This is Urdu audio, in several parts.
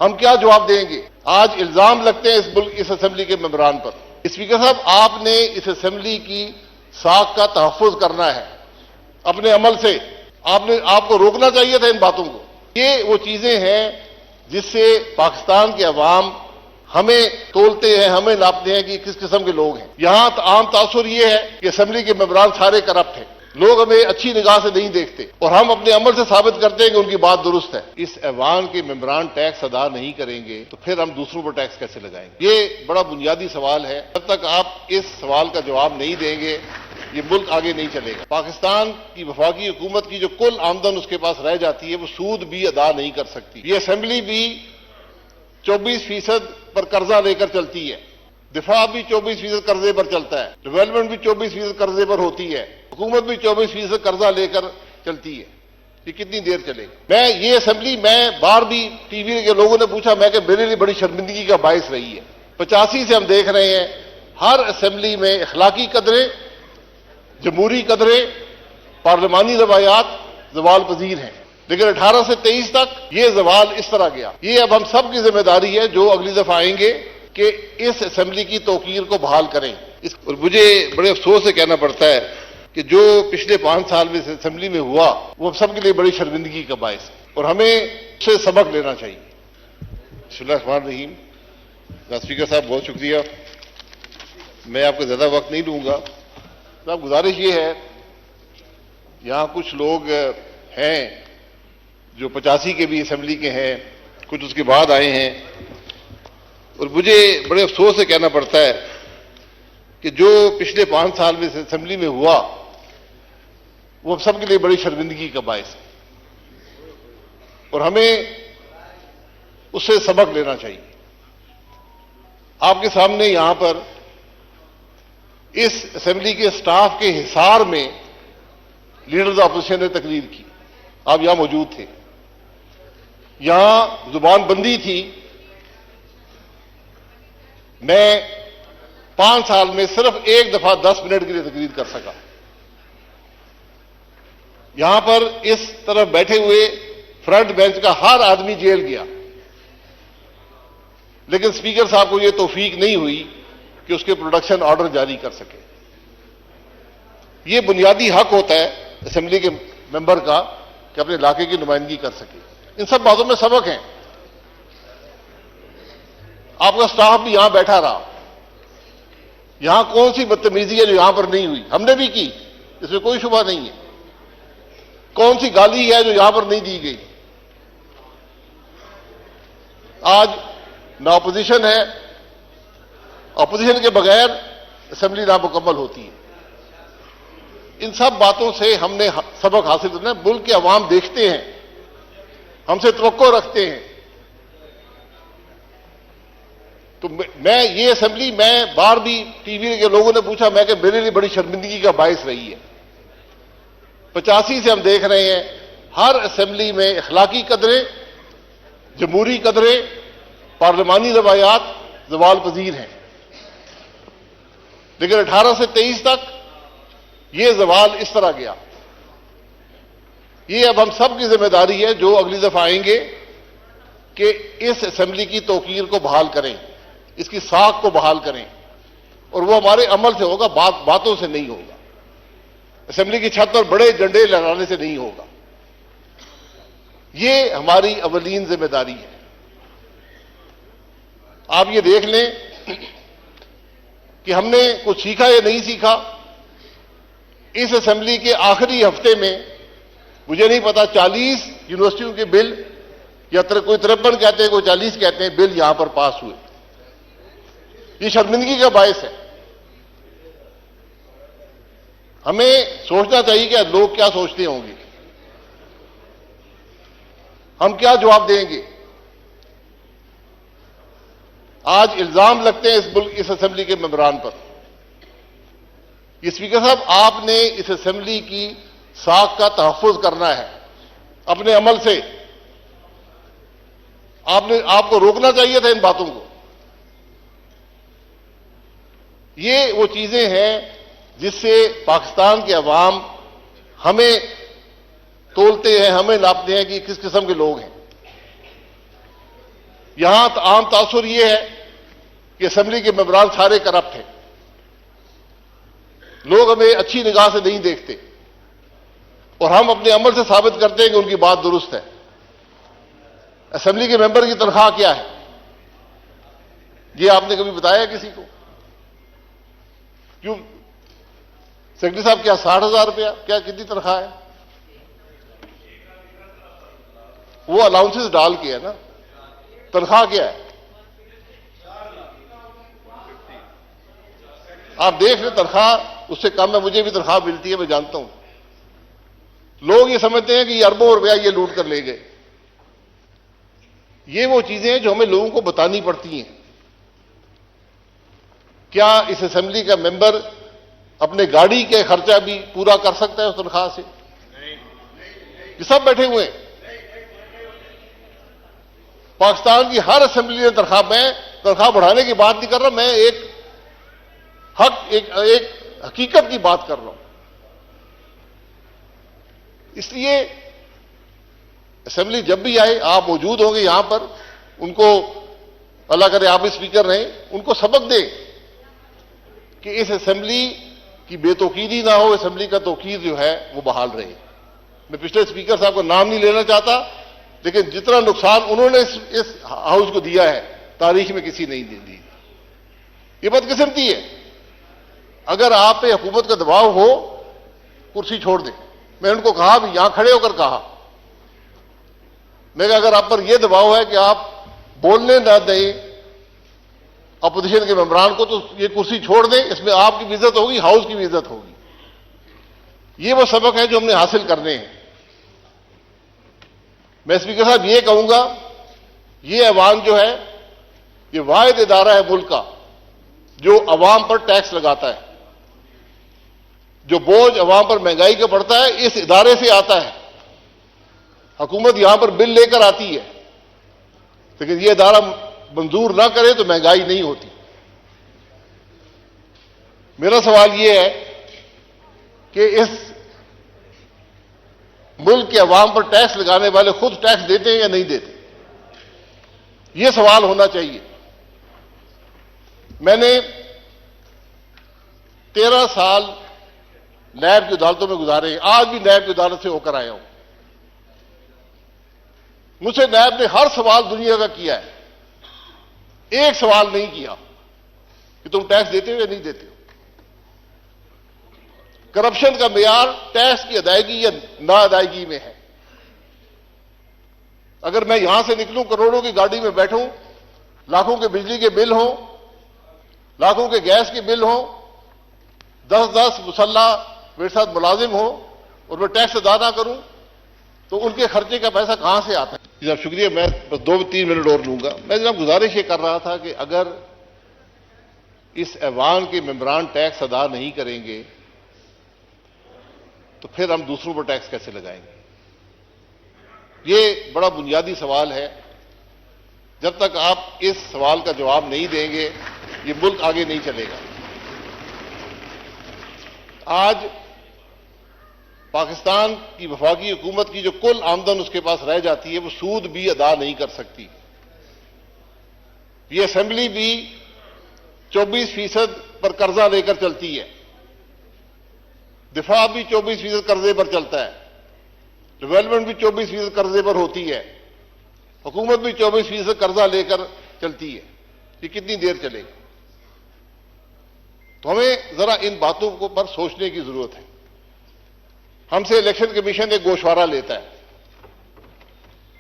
ہم کیا جواب دیں گے؟ آج الزام لگتے ہیں اس اسمبلی کے ممبران پر۔ اسپیکر صاحب، آپ نے اس اسمبلی کی ساکھ کا تحفظ کرنا ہے اپنے عمل سے۔ آپ کو روکنا چاہیے تھا ان باتوں کو۔ یہ وہ چیزیں ہیں جس سے پاکستان کے عوام ہمیں تولتے ہیں، ہمیں ناپتے ہیں کہ کس قسم کے لوگ ہیں۔ یہاں عام تاثر یہ ہے کہ اسمبلی کے ممبران سارے کرپٹ ہیں، لوگ ہمیں اچھی نگاہ سے نہیں دیکھتے، اور ہم اپنے عمل سے ثابت کرتے ہیں کہ ان کی بات درست ہے۔ اس ایوان کے ممبران ٹیکس ادا نہیں کریں گے تو پھر ہم دوسروں پر ٹیکس کیسے لگائیں گے؟ یہ بڑا بنیادی سوال ہے۔ جب تک آپ اس سوال کا جواب نہیں دیں گے یہ ملک آگے نہیں چلے گا۔ پاکستان کی وفاقی حکومت کی جو کل آمدن اس کے پاس رہ جاتی ہے وہ سود بھی ادا نہیں کر سکتی۔ یہ اسمبلی بھی 24% پر قرضہ لے کر چلتی ہے، دفاع بھی 24% قرضے پر چلتا ہے، ڈیولپمنٹ بھی 24% قرضے پر ہوتی ہے، حکومت بھی 24% قرضہ لے کر چلتی ہے۔ یہ کتنی دیر چلے گی؟ یہ اسمبلی میں بار بھی ٹی وی کے لوگوں نے پوچھا، میں کہ میرے لیے بڑی شرمندگی کا باعث رہی ہے۔ 85 سے ہم دیکھ رہے ہیں ہر اسمبلی میں اخلاقی قدریں، جمہوری قدریں، پارلیمانی روایات زوال پذیر ہیں، لیکن 18 سے 23 تک یہ زوال اس طرح گیا۔ یہ اب ہم سب کی ذمہ داری ہے جو اگلی دفعہ آئیں گے کہ اس اسمبلی کی توقیر کو بحال کریں۔ اور مجھے بڑے افسوس سے کہنا پڑتا ہے کہ جو پچھلے 5 سال میں اسمبلی میں ہوا وہ سب کے لیے بڑی شرمندگی کا باعث ہے، اور ہمیں اس سے سبق لینا چاہیے۔ بسم اللہ الرحمن الرحیم۔ اسپیکر صاحب بہت شکریہ، میں آپ کو زیادہ وقت نہیں لوں گا۔ صاحب گزارش یہ ہے، یہاں کچھ لوگ ہیں جو 85 کے بھی اسمبلی کے ہیں، کچھ اس کے بعد آئے ہیں، اور مجھے بڑے افسوس سے کہنا پڑتا ہے کہ جو پچھلے 5 سال میں اسمبلی میں ہوا وہ سب کے لیے بڑی شرمندگی کا باعث ہے، اور ہمیں اس سے سبق لینا چاہیے۔ آپ کے سامنے یہاں پر اس اسمبلی کے سٹاف کے حصار میں لیڈرز اپوزیشن نے تقریر کی، آپ یہاں موجود تھے۔ یہاں زبان بندی تھی، میں 5 سال میں صرف ایک دفعہ 10 منٹ کے لیے تقریر کر سکا۔ یہاں پر اس طرف بیٹھے ہوئے فرنٹ بینچ کا ہر آدمی جیل گیا، لیکن اسپیکر صاحب کو یہ توفیق نہیں ہوئی کہ اس کے پروڈکشن آرڈر جاری کر سکے۔ یہ بنیادی حق ہوتا ہے اسمبلی کے ممبر کا کہ اپنے علاقے کی نمائندگی کر سکے۔ ان سب باتوں میں سبق ہیں۔ آپ کا سٹاف بھی یہاں بیٹھا رہا، یہاں کون سی بدتمیزی ہے جو یہاں پر نہیں ہوئی؟ ہم نے بھی کی، اس میں کوئی شبہ نہیں ہے۔ کون سی گالی ہے جو یہاں پر نہیں دی گئی؟ آج نہ اپوزیشن ہے، اپوزیشن کے بغیر اسمبلی نامکمل ہوتی ہے۔ ان سب باتوں سے ہم نے سبق حاصل کرنا ہے۔ ملک کے عوام دیکھتے ہیں، ہم سے توقع رکھتے ہیں۔ تو میں یہ اسمبلی میں بار بھی ٹی وی کے لوگوں نے پوچھا، میں کہ میرے لیے بڑی شرمندگی کا باعث رہی ہے۔ 85 سے ہم دیکھ رہے ہیں ہر اسمبلی میں اخلاقی قدریں، جمہوری قدریں، پارلیمانی روایات زوال پذیر ہیں، لیکن 18 سے 23 تک یہ زوال اس طرح گیا۔ یہ اب ہم سب کی ذمہ داری ہے جو اگلی دفعہ آئیں گے کہ اس اسمبلی کی توقیر کو بحال کریں، اس کی ساکھ کو بحال کریں، اور وہ ہمارے عمل سے ہوگا، باتوں سے نہیں ہوگا۔ اسمبلی کی چھت پر بڑے جھنڈے لہرانے سے نہیں ہوگا۔ یہ ہماری اولین ذمہ داری ہے۔ آپ یہ دیکھ لیں کہ ہم نے کچھ سیکھا یا نہیں سیکھا۔ اس اسمبلی کے آخری ہفتے میں مجھے نہیں پتا 40 یونیورسٹیوں کے بل، یا کوئی 53 کہتے ہیں، کوئی 40 کہتے ہیں، بل یہاں پر پاس ہوئے۔ یہ شرمندگی کا باعث ہے۔ ہمیں سوچنا چاہیے کہ لوگ کیا سوچتے ہوں گے، ہم کیا جواب دیں گے۔ آج الزام لگتے ہیں اس اسمبلی کے ممبران پر۔ اسپیکر صاحب، آپ نے اس اسمبلی کی ساکھ کا تحفظ کرنا ہے اپنے عمل سے۔ آپ کو روکنا چاہیے تھا ان باتوں کو۔ یہ وہ چیزیں ہیں جس سے پاکستان کے عوام ہمیں تولتے ہیں، ہمیں ناپتے ہیں کہ کس قسم کے لوگ ہیں۔ یہاں عام تاثر یہ ہے کہ اسمبلی کے ممبران سارے کرپٹ ہیں. لوگ ہمیں اچھی نگاہ سے نہیں دیکھتے اور ہم اپنے عمل سے ثابت کرتے ہیں کہ ان کی بات درست ہے. اسمبلی کے ممبر کی تنخواہ کیا ہے یہ آپ نے کبھی بتایا کسی کو؟ کیوں سیکرٹری صاحب کیا 60,000 روپیہ کیا کتنی تنخواہ ہے؟ وہ الاؤنسز ڈال کے ہے نا. تنخواہ کیا ہے آپ دیکھ لیں. تنخواہ اس سے کم ہے. مجھے بھی تنخواہ ملتی ہے میں جانتا ہوں. لوگ یہ سمجھتے ہیں کہ یہ اربوں روپیہ یہ لوٹ کر لے گئے. یہ وہ چیزیں ہیں جو ہمیں لوگوں کو بتانی پڑتی ہیں. کیا اس اسمبلی کا ممبر اپنے گاڑی کے خرچہ بھی پورا کر سکتا ہے اس تنخواہ سے؟ یہ سب بیٹھے ہوئے ہیں. پاکستان کی ہر اسمبلی نے تنخواہ، میں تنخواہ بڑھانے کی بات نہیں کر رہا، میں ایک حقیقت کی بات کر رہا ہوں. اس لیے اسمبلی جب بھی آئے آپ موجود ہوں گے یہاں پر، ان کو اللہ کرے آپ اسپیکر رہیں، ان کو سبق دیں کہ اس اسمبلی کی بے توقیری نہ ہو، اسمبلی کا توقیر جو ہے وہ بحال رہے. میں پچھلے اسپیکر صاحب کا نام نہیں لینا چاہتا، لیکن جتنا نقصان انہوں نے اس ہاؤس کو دیا ہے تاریخ میں کسی نہیں دی. یہ بدقسمتی ہے. اگر آپ پہ حکومت کا دباؤ ہو کرسی چھوڑ دیں. میں ان کو کہا بھی، یہاں کھڑے ہو کر کہا، میں کہا اگر آپ پر یہ دباؤ ہے کہ آپ بولنے نہ دیں اپوزیشن کے ممبران کو تو یہ کرسی چھوڑ دیں. اس میں آپ کی بھی عزت ہوگی، ہاؤس کی بھی عزت ہوگی. یہ وہ سبق ہے جو ہم نے حاصل کرنے ہیں. میں اسپیکر صاحب یہ کہوں گا، یہ ایوان جو ہے یہ واحد ادارہ ہے ملک کا جو عوام پر ٹیکس لگاتا ہے. جو بوجھ عوام پر مہنگائی کا پڑتا ہے اس ادارے سے آتا ہے. حکومت یہاں پر بل لے کر آتی ہے، لیکن یہ ادارہ منظور نہ کرے تو مہنگائی نہیں ہوتی. میرا سوال یہ ہے کہ اس ملک کے عوام پر ٹیکس لگانے والے خود ٹیکس دیتے ہیں یا نہیں دیتے؟ یہ سوال ہونا چاہیے. میں نے 13 سال نیب کی عدالتوں میں گزارے ہیں. آج بھی نیب کی عدالت سے ہو کر آیا ہوں. مجھ سے نیب نے ہر سوال دنیا کا کیا ہے، ایک سوال نہیں کیا کہ تم ٹیکس دیتے ہو یا نہیں دیتے ہو. کرپشن کا معیار ٹیکس کی ادائیگی یا نا ادائیگی میں ہے. اگر میں یہاں سے نکلوں، کروڑوں کی گاڑی میں بیٹھوں، لاکھوں کے بجلی کے بل ہوں، لاکھوں کے گیس کے بل ہوں، 10 مسلح میرے ساتھ ملازم ہوں اور میں ٹیکس ادا نہ کروں تو ان کے خرچے کا پیسہ کہاں سے آتا ہے؟ جناب شکریہ. میں بس 2-3 منٹ اور لوں گا. میں جناب گزارش یہ کر رہا تھا کہ اگر اس ایوان کے ممبران ٹیکس ادا نہیں کریں گے تو پھر ہم دوسروں پر ٹیکس کیسے لگائیں گے؟ یہ بڑا بنیادی سوال ہے. جب تک آپ اس سوال کا جواب نہیں دیں گے یہ ملک آگے نہیں چلے گا. آج پاکستان کی وفاقی حکومت کی جو کل آمدن اس کے پاس رہ جاتی ہے وہ سود بھی ادا نہیں کر سکتی. یہ اسمبلی بھی 24% پر قرضہ لے کر چلتی ہے. دفاع بھی 24% قرضے پر چلتا ہے. ڈیولپمنٹ بھی 24% قرضے پر ہوتی ہے. حکومت بھی 24% قرضہ لے کر چلتی ہے. یہ کتنی دیر چلے گی؟ تو ہمیں ذرا ان باتوں کو پر سوچنے کی ضرورت ہے. ہم سے الیکشن کمیشن ایک گوشوارہ لیتا ہے،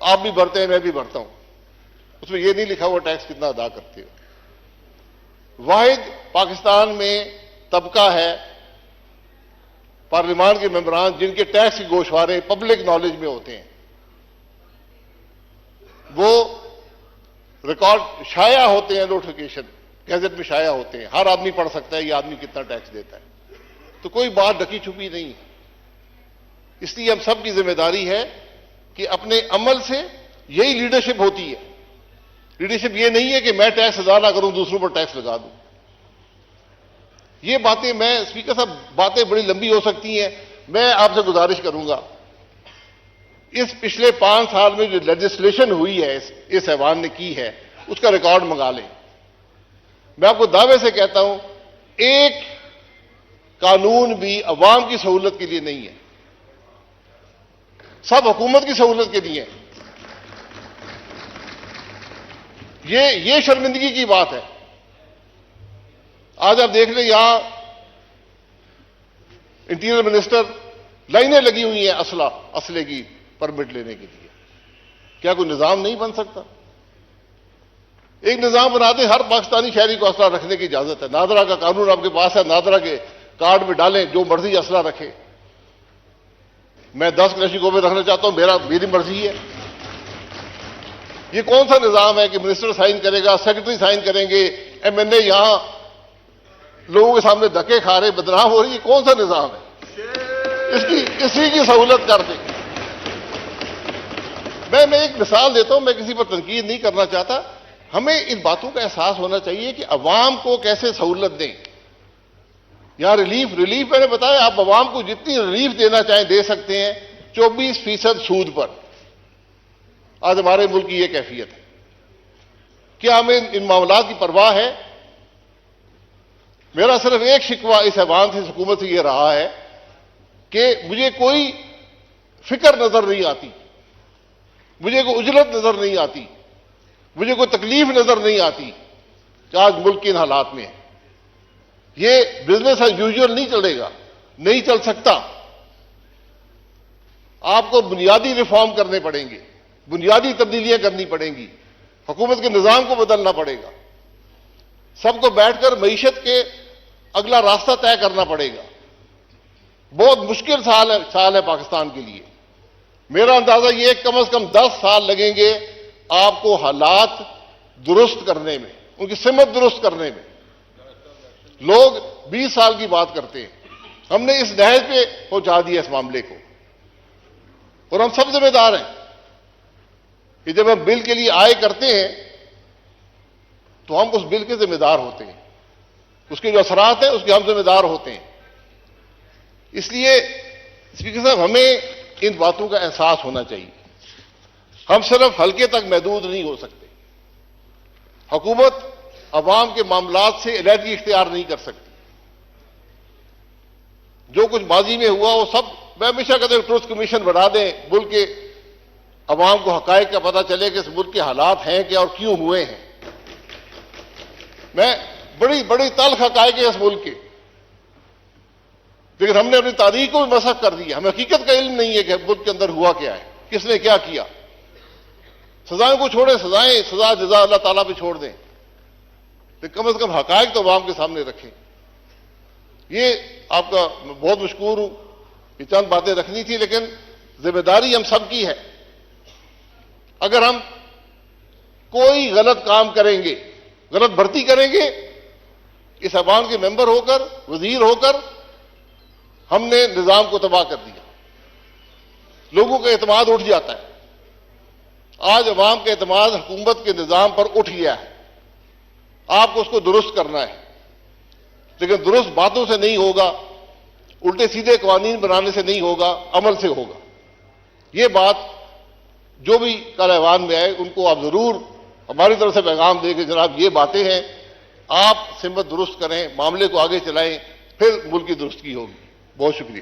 آپ بھی بھرتے ہیں میں بھی بھرتا ہوں، اس میں یہ نہیں لکھا ہوا ٹیکس کتنا ادا کرتے ہو. واحد پاکستان میں طبقہ ہے پارلیمان کے ممبران جن کے ٹیکس کے گوشوارے پبلک نالج میں ہوتے ہیں. وہ ریکارڈ شائع ہوتے ہیں، نوٹیفیکیشن گیزٹ میں شائع ہوتے ہیں. ہر آدمی پڑھ سکتا ہے یہ آدمی کتنا ٹیکس دیتا ہے. تو کوئی بات ڈکی چھپی نہیں ہے. اس لیے ہم سب کی ذمہ داری ہے کہ اپنے عمل سے، یہی لیڈرشپ ہوتی ہے. لیڈرشپ یہ نہیں ہے کہ میں ٹیکس ادا نہ کروں دوسروں پر ٹیکس لگا دوں. یہ باتیں، میں اسپیکر صاحب باتیں بڑی لمبی ہو سکتی ہیں. میں آپ سے گزارش کروں گا، اس پچھلے 5 سال میں جو لیجسلیشن ہوئی ہے اس ایوان نے کی ہے اس کا ریکارڈ منگا لیں. میں آپ کو دعوے سے کہتا ہوں ایک قانون بھی عوام کی سہولت کے لیے نہیں ہے، سب حکومت کی سہولت کے لیے ہیں. یہ شرمندگی کی بات ہے. آج آپ دیکھ لیں یہاں انٹیریئر منسٹر لائنیں لگی ہوئی ہیں اسلحے کی پرمٹ لینے کے لیے. کیا کوئی نظام نہیں بن سکتا؟ ایک نظام بناتے ہر پاکستانی شہری کو اسلحہ رکھنے کی اجازت ہے. نادرا کا قانون آپ کے پاس ہے، نادرا کے کارڈ میں ڈالیں، جو مرضی اسلحہ رکھے. میں 10 کلاشینکوف میں رکھنا چاہتا ہوں، میری مرضی ہے. یہ کون سا نظام ہے کہ منسٹر سائن کرے گا، سیکرٹری سائن کریں گے، ایم این اے یہاں لوگوں کے سامنے دھکے کھا رہے، بدنام ہو رہی؟ یہ کون سا نظام ہے؟ اسی کی سہولت کر دیں. میں ایک مثال دیتا ہوں، میں کسی پر تنقید نہیں کرنا چاہتا. ہمیں ان باتوں کا احساس ہونا چاہیے کہ عوام کو کیسے سہولت دیں. یہاں ریلیف میں نے بتایا، آپ عوام کو جتنی ریلیف دینا چاہیں دے سکتے ہیں. 24% سود پر آج ہمارے ملک کی یہ کیفیت ہے. کیا ہمیں ان معاملات کی پرواہ ہے؟ میرا صرف ایک شکوہ اس ایوان سے، اس حکومت سے یہ رہا ہے کہ مجھے کوئی فکر نظر نہیں آتی، مجھے کوئی اجلت نظر نہیں آتی، مجھے کوئی تکلیف نظر نہیں آتی کہ آج ملک کے ان حالات میں ہے. یہ بزنس ایز یوزول نہیں چلے گا، نہیں چل سکتا. آپ کو بنیادی ریفارم کرنے پڑیں گے، بنیادی تبدیلیاں کرنی پڑیں گی، حکومت کے نظام کو بدلنا پڑے گا. سب کو بیٹھ کر معیشت کے اگلا راستہ طے کرنا پڑے گا. بہت مشکل سال ہے پاکستان کے لیے. میرا اندازہ یہ کم از کم 10 سال لگیں گے آپ کو حالات درست کرنے میں، ان کی سمت درست کرنے میں. لوگ 20 سال کی بات کرتے ہیں. ہم نے اس نہج پہ پہنچا دیا اس معاملے کو، اور ہم سب ذمہ دار ہیں کہ جب ہم بل کے لیے آئے کرتے ہیں تو ہم اس بل کے ذمہ دار ہوتے ہیں، اس کے جو اثرات ہیں اس کے ہم ذمہ دار ہوتے ہیں. اس لیے اسپیکر صاحب ہمیں ان باتوں کا احساس ہونا چاہیے. ہم صرف حلقے تک محدود نہیں ہو سکتے. حکومت عوام کے معاملات سے علیحدگی اختیار نہیں کر سکتی. جو کچھ ماضی میں ہوا وہ سب، میں ہمیشہ کہتا ہوں ٹروتھ کمیشن بنا دیں، ملک کے عوام کو حقائق کا پتہ چلے کہ اس ملک کے حالات ہیں کیا اور کیوں ہوئے ہیں. میں بڑی تلخ حقائق ہے اس ملک کے، لیکن ہم نے اپنی تاریخ کو بھی مسخ کر دیا. ہمیں حقیقت کا علم نہیں ہے کہ ملک کے اندر ہوا کیا ہے، کس نے کیا کیا. سزائیں کو چھوڑیں، سزا جزا اللہ تعالیٰ پہ چھوڑ دیں، لیکن کم از کم حقائق تو عوام کے سامنے رکھیں. یہ آپ کا بہت مشکور ہوں. یہ چند باتیں رکھنی تھی، لیکن ذمہ داری ہم سب کی ہے. اگر ہم کوئی غلط کام کریں گے، غلط بھرتی کریں گے، اس ایوان کے ممبر ہو کر، وزیر ہو کر ہم نے نظام کو تباہ کر دیا. لوگوں کا اعتماد اٹھ جاتا ہے. آج عوام کا اعتماد حکومت کے نظام پر اٹھ گیا ہے. آپ کو اس کو درست کرنا ہے، لیکن درست باتوں سے نہیں ہوگا، الٹے سیدھے قوانین بنانے سے نہیں ہوگا، عمل سے ہوگا. یہ بات جو بھی کل ایوان میں آئے ان کو آپ ضرور ہماری طرف سے پیغام دیں کہ جناب یہ باتیں ہیں، آپ سمت درست کریں، معاملے کو آگے چلائیں، پھر ملک کی درستگی ہوگی. بہت شکریہ.